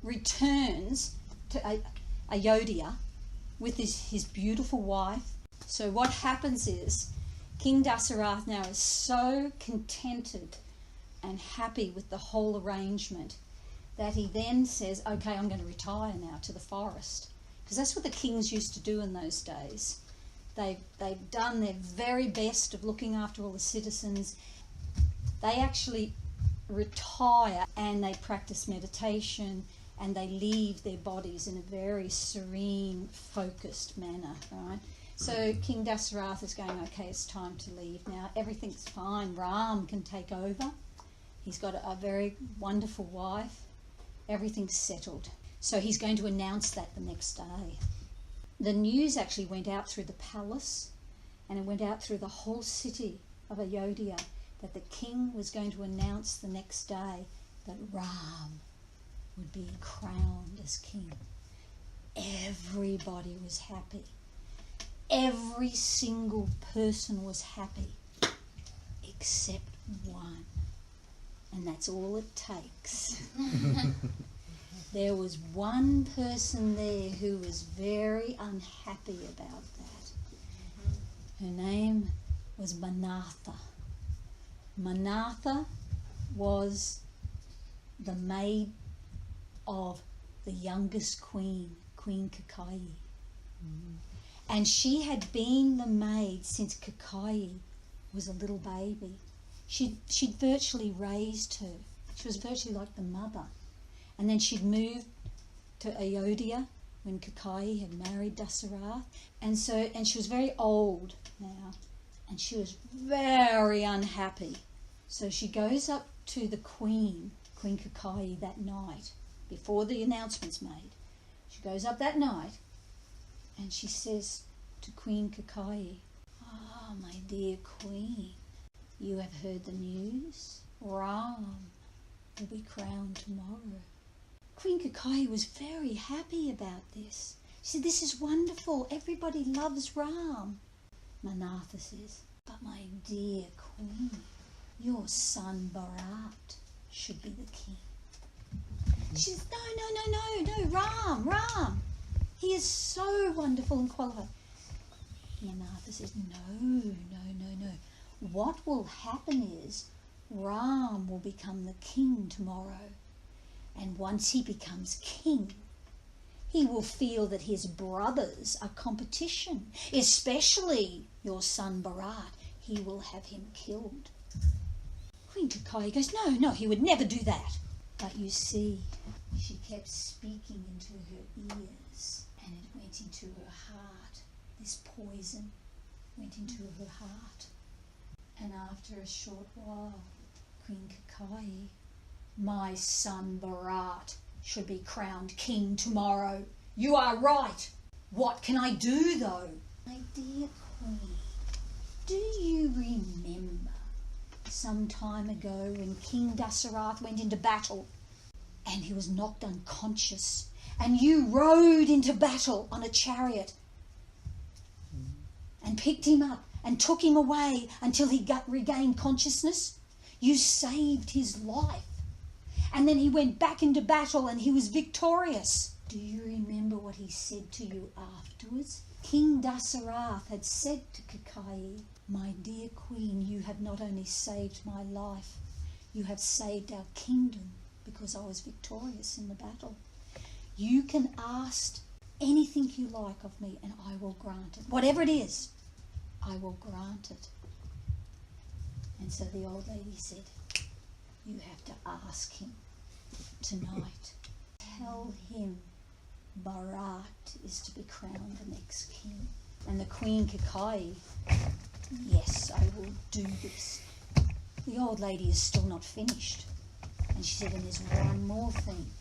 returns to Ayodhya with his beautiful wife. So what happens is King Dasarath now is so contented and happy with the whole arrangement that he then says, okay, I'm going to retire now to the forest. Because that's what the kings used to do in those days. They've done their very best of looking after all the citizens. They actually retire and they practice meditation and they leave their bodies in a very serene, focused manner, right? So King Dasarath is going, okay, it's time to leave now. Everything's fine. Ram can take over. He's got a very wonderful wife. Everything's settled. So he's going to announce that the next day. The news actually went out through the palace and it went out through the whole city of Ayodhya that the king was going to announce the next day that Ram would be crowned as king. Everybody was happy. Every single person was happy except one. And that's all it takes. There was one person there who was very unhappy about that. Her name was Manatha. Manatha was the maid of the youngest queen, Queen Kakayi. And she had been the maid since Kakayi was a little baby. She'd virtually raised her. She was virtually like the mother. And then she'd moved to Ayodhya when Kakayi had married Dasarath. And she was very old now. And she was very unhappy. So she goes up to the Queen Kakayi, that night, before the announcement's made. She goes up that night and she says to Queen Kakayi, "Ah, my dear Queen, you have heard the news. Ram will be crowned tomorrow." Queen Kakayi was very happy about this. She said, "This is wonderful. Everybody loves Ram." Manatha says, "But my dear Queen, your son Bharat should be the king." She says, No, Ram. He is so wonderful and qualified. Manatha says, No. What will happen is Ram will become the king tomorrow. And once he becomes king, he will feel that his brothers are competition, especially your son Bharat. He will have him killed. Queen Kakayi goes, No, he would never do that. But you see, she kept speaking into her ears and it went into her heart. This poison went into her heart. And after a short while, Queen Kakayi, "My son Bharat should be crowned king tomorrow. You are right. What can I do though?" My dear Queen, do you remember some time ago when King Dasarath went into battle and he was knocked unconscious and you rode into battle on a chariot and picked him up and took him away until he regained consciousness? You saved his life. And then he went back into battle and he was victorious. Do you remember what he said to you afterwards? King Dasarath had said to Kakayi, "My dear Queen, you have not only saved my life, you have saved our kingdom because I was victorious in the battle. You can ask anything you like of me and I will grant it. Whatever it is, I will grant it." And so the old lady said, "You have to ask him tonight. Tell him Bharat is to be crowned the next king." And the Queen Kakayi, "Yes, I will do this." The old lady is still not finished. And she said, "And there's one more thing.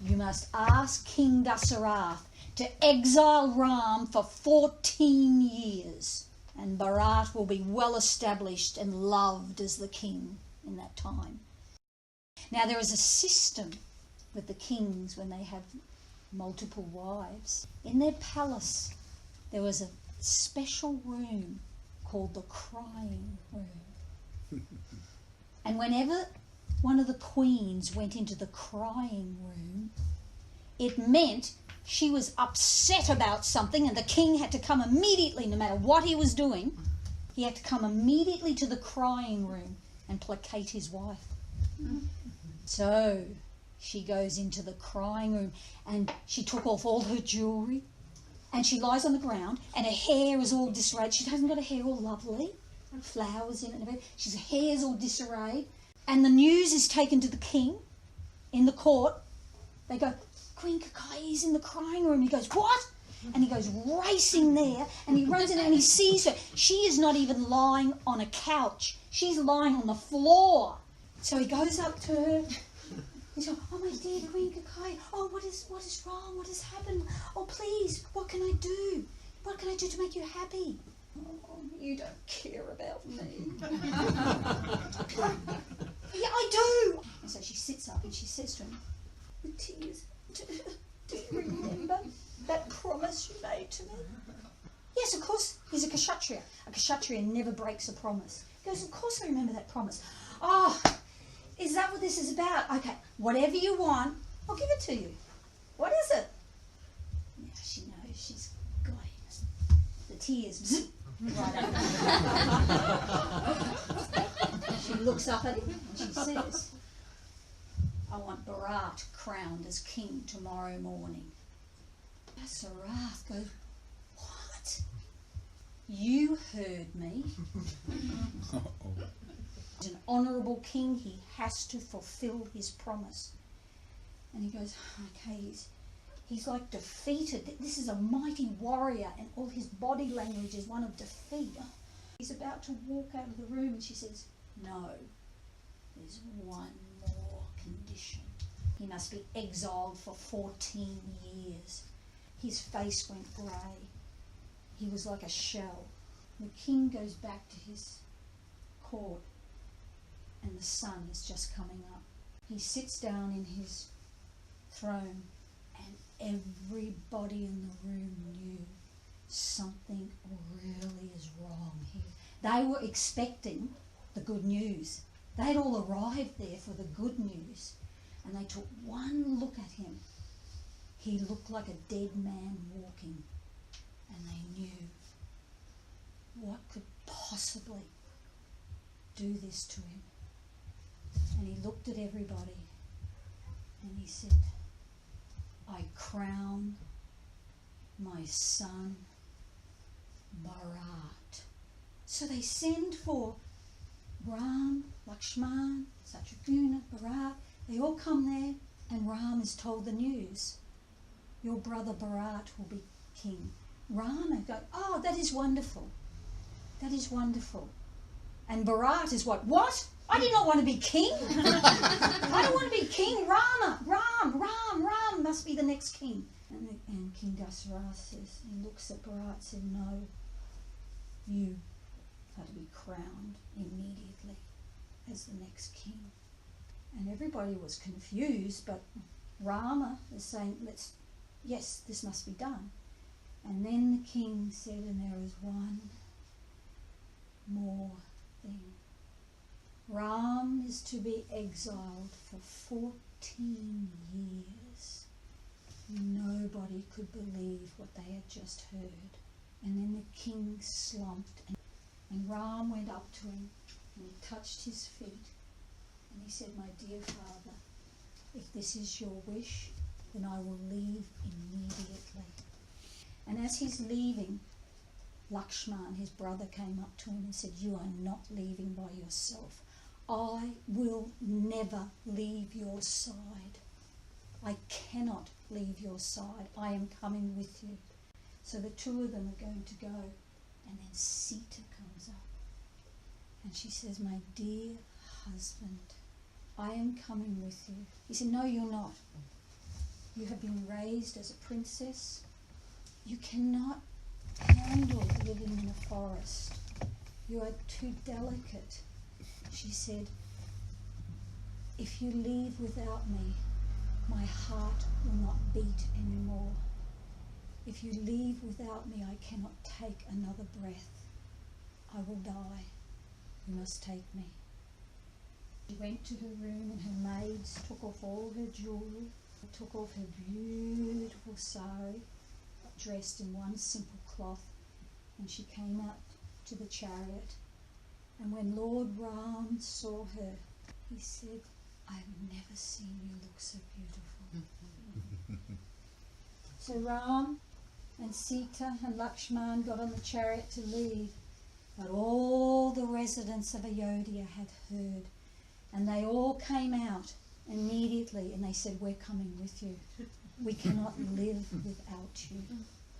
You must ask King Dasarath to exile Ram for 14 years. And Bharat will be well established and loved as the king in that time." Now there is a system with the kings when they have multiple wives. In their palace there was a special room called the crying room. And whenever one of the queens went into the crying room, it meant she was upset about something and the king had to come immediately, no matter what he was doing, he had to come immediately to the crying room and placate his wife. So she goes into the crying room and she took off all her jewellery and she lies on the ground and her hair is all disarrayed. She hasn't got her hair all lovely, flowers in it and everything. Her hair's all disarrayed. And the news is taken to the king in the court. They go, Queen Kakai's in the crying room. He goes, what? And he goes racing there and he runs in and he sees her. She is not even lying on a couch. She's lying on the floor. So he goes up to her. He's going, oh my dear Queen Kakai, oh what is wrong? What has happened? Oh please, what can I do? What can I do to make you happy? Oh, you don't care about me. Yeah, I do. And so she sits up and she says to him, with tears, do you remember that promise you made to me? Yes, of course. He's a Kshatriya. A Kshatriya never breaks a promise. He goes, of course I remember that promise. Oh, is that what this is about? Okay, whatever you want, I'll give it to you. What is it? Now she knows she's got it. The tears, right up. She looks up at him and she says, I want Bharat crowned as king tomorrow morning. Sarath goes, what? You heard me. As an honourable king, he has to fulfil his promise. And he goes, okay, he's like defeated. This is a mighty warrior and all his body language is one of defeat. He's about to walk out of the room and she says, no, there's one more condition. He must be exiled for 14 years. His face went grey. He was like a shell. The king goes back to his court and the sun is just coming up. He sits down in his throne and everybody in the room knew something really is wrong here. They were expecting the good news. They'd all arrived there for the good news and they took one look at him. He looked like a dead man walking and they knew what could possibly do this to him. And he looked at everybody and he said, I crown my son Bharat. So they send for Ram, Lakshman, Satrugna, Bharat. They all come there and Ram is told the news. Your brother Bharat will be king. Rama goes, oh, that is wonderful. That is wonderful. And Bharat is what? What? I do not want to be king. I don't want to be king. Rama, Ram must be the next king. And King Dasarath says, he looks at Bharat and said, no, you are to be crowned immediately as the next king. And everybody was confused, but Rama is saying, yes, this must be done. And then the king said, and there is one more thing. Ram is to be exiled for 14 years. Nobody could believe what they had just heard. And then the king slumped and Ram went up to him and he touched his feet and he said, my dear father, if this is your wish, then I will leave immediately. And as he's leaving, Lakshman, his brother, came up to him and said, you are not leaving by yourself. I will never leave your side. I cannot leave your side. I am coming with you. So the two of them are going to go. And then Sita comes up. And she says, my dear husband, I am coming with you. He said, no, you're not. You have been raised as a princess. You cannot handle living in a forest. You are too delicate. She said, if you leave without me, my heart will not beat anymore. If you leave without me, I cannot take another breath. I will die. You must take me. went to her room and her maids took off all her jewellery, took off her beautiful sari, dressed in one simple cloth, and she came out to the chariot. And when Lord Ram saw her, he said, "I've never seen you look so beautiful." So Ram and Sita and Lakshman got on the chariot to leave, but all the residents of Ayodhya had heard, and they all came out immediately and they said, "We're coming with you. We cannot live without you.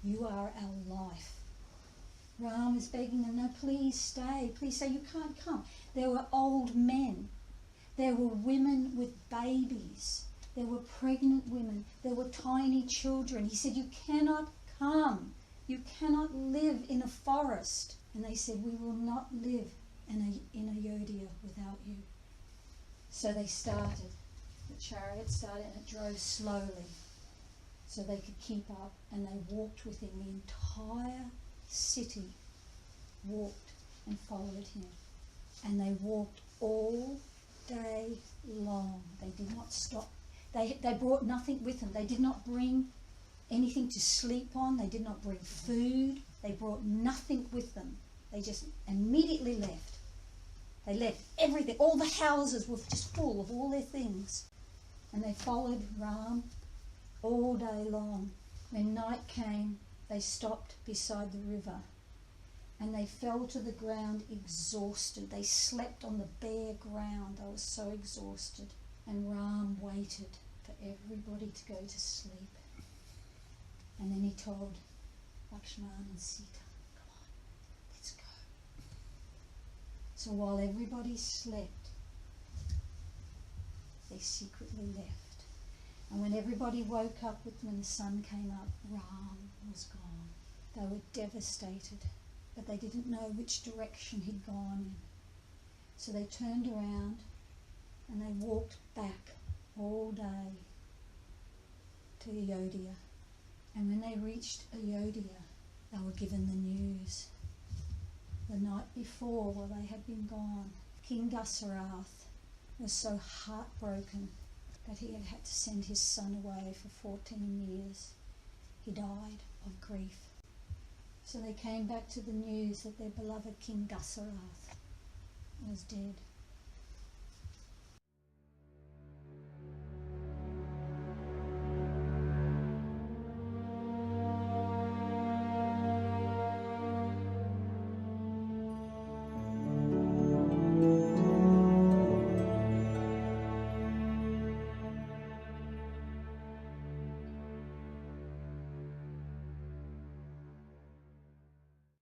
You are our life." Ram is begging them, "No, please stay. Please stay. You can't come." There were old men. There were women with babies. There were pregnant women. There were tiny children. He said, "You cannot come. You cannot live in a forest." And they said, "We will not live in Ayodhya without you." So they started. The chariot started and it drove slowly so they could keep up, and they walked with him. The entire city walked and followed him, and they walked all day long. They did not stop. They brought nothing with them. They did not bring anything to sleep on. They did not bring food. They brought nothing with them. They just immediately left. They left everything. All the houses were just full of all their things. And they followed Ram all day long. When night came, they stopped beside the river and they fell to the ground exhausted. They slept on the bare ground. They were so exhausted. And Ram waited for everybody to go to sleep. And then he told Lakshman and Sita, "Come on, let's go." So while everybody slept, they secretly left. And when everybody woke up when the sun came up, Ram was gone. They were devastated, but they didn't know which direction he'd gone in. So they turned around and they walked back all day to Ayodhya. And when they reached Ayodhya, they were given the news. The night before, while they had been gone, King Dasarath was so heartbroken that he had had to send his son away for 14 years. He died of grief. So they came back to the news that their beloved King Dasarath was dead.